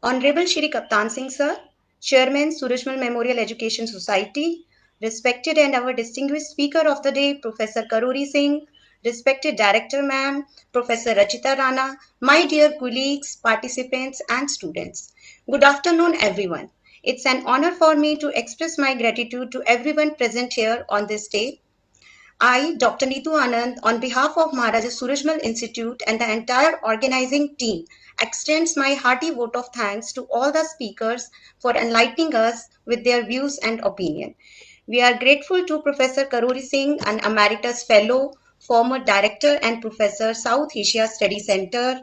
Honorable Shri Kaptan Singh Sir, Chairman Surajmal Memorial Education Society, respected and our distinguished speaker of the day, Professor Karuri Singh, respected Director Ma'am, Professor Rachita Rana, my dear colleagues, participants and students. Good afternoon everyone. It's an honor for me to express my gratitude to everyone present here on this day. I, Dr. Neetu Anand, on behalf of Maharaja Surajmal Institute and the entire organizing team, extends my hearty vote of thanks to all the speakers for enlightening us with their views and opinion. We are grateful to Professor Karuri Singh, an Emeritus Fellow, former Director and Professor, South Asia Study Center,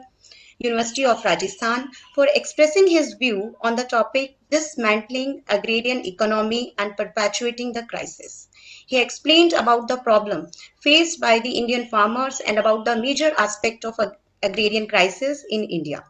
University of Rajasthan, for expressing his view on the topic dismantling agrarian economy and perpetuating the crisis. He explained about the problem faced by the Indian farmers and about the major aspect of agrarian crisis in India.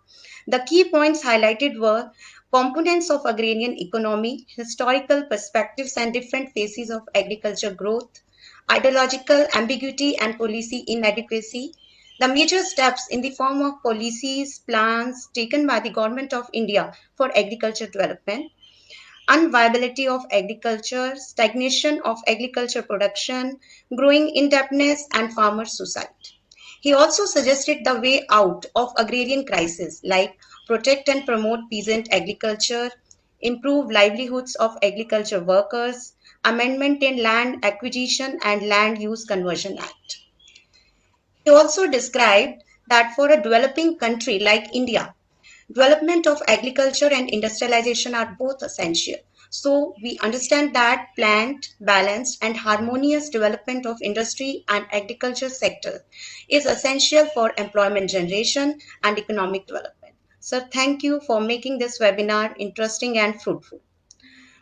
The key points highlighted were components of agrarian economy, historical perspectives and different phases of agriculture growth, ideological ambiguity and policy inadequacy, the major steps in the form of policies, plans taken by the Government of India for agriculture development, unviability of agriculture, stagnation of agriculture production, growing indebtedness, and farmer suicide. He also suggested the way out of agrarian crisis like protect and promote peasant agriculture, improve livelihoods of agriculture workers, amendment in Land Acquisition and Land Use Conversion Act. He also described that for a developing country like India, development of agriculture and industrialization are both essential. So we understand that planned, balanced and harmonious development of industry and agriculture sector is essential for employment generation and economic development. Sir, thank you for making this webinar interesting and fruitful.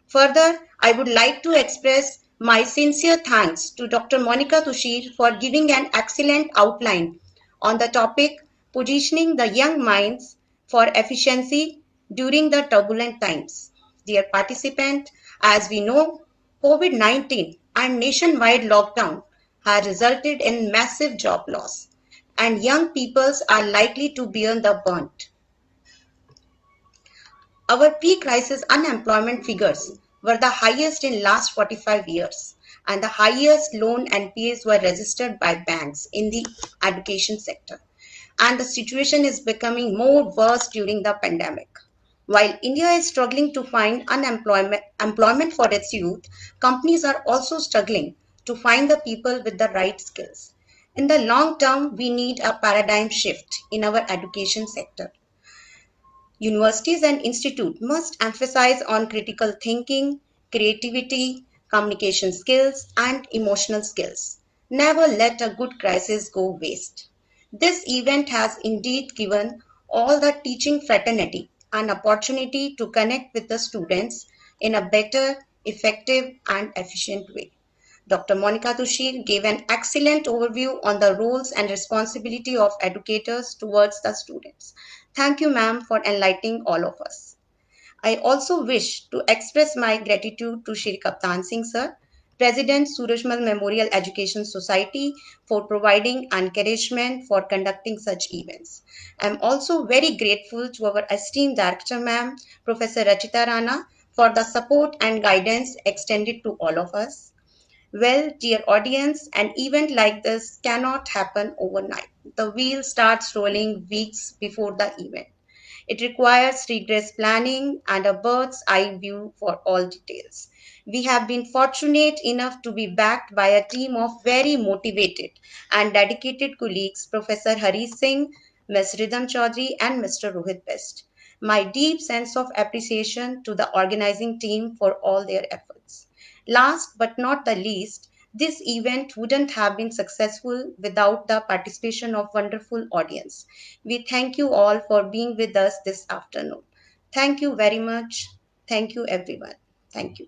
Further, I would like to express my sincere thanks to Dr. Monica Tushir for giving an excellent outline on the topic positioning the young minds for efficiency during the turbulent times. Dear participant, as we know, COVID-19 and nationwide lockdown have resulted in massive job loss, and young peoples are likely to bear the brunt. Our pre-crisis unemployment figures were the highest in last 45 years, and the highest loan NPAs were registered by banks in the education sector. And the situation is becoming more worse during the pandemic. While India is struggling to find employment for its youth, companies are also struggling to find the people with the right skills. In the long term, we need a paradigm shift in our education sector. Universities and institutes must emphasize on critical thinking, creativity, communication skills, and emotional skills. Never let a good crisis go waste. This event has indeed given all the teaching fraternity an opportunity to connect with the students in a better, effective, and efficient way. Dr. Monica Tushir gave an excellent overview on the roles and responsibility of educators towards the students. Thank you, ma'am, for enlightening all of us. I also wish to express my gratitude to Shri Kaptan Singh Sir, President Surajmal Memorial Education Society, for providing encouragement for conducting such events. I am also very grateful to our esteemed Director Ma'am, Professor Rachita Rana, for the support and guidance extended to all of us. Well, dear audience, an event like this cannot happen overnight. The wheel starts rolling weeks before the event. It requires rigorous planning and a bird's eye view for all details. We have been fortunate enough to be backed by a team of very motivated and dedicated colleagues, Professor Hari Singh, Ms. Ridham Chaudhary, and Mr. Rohit Best. My deep sense of appreciation to the organizing team for all their efforts. Last but not the least, this event wouldn't have been successful without the participation of wonderful audience. We thank you all for being with us this afternoon. Thank you very much. Thank you everyone. Thank you.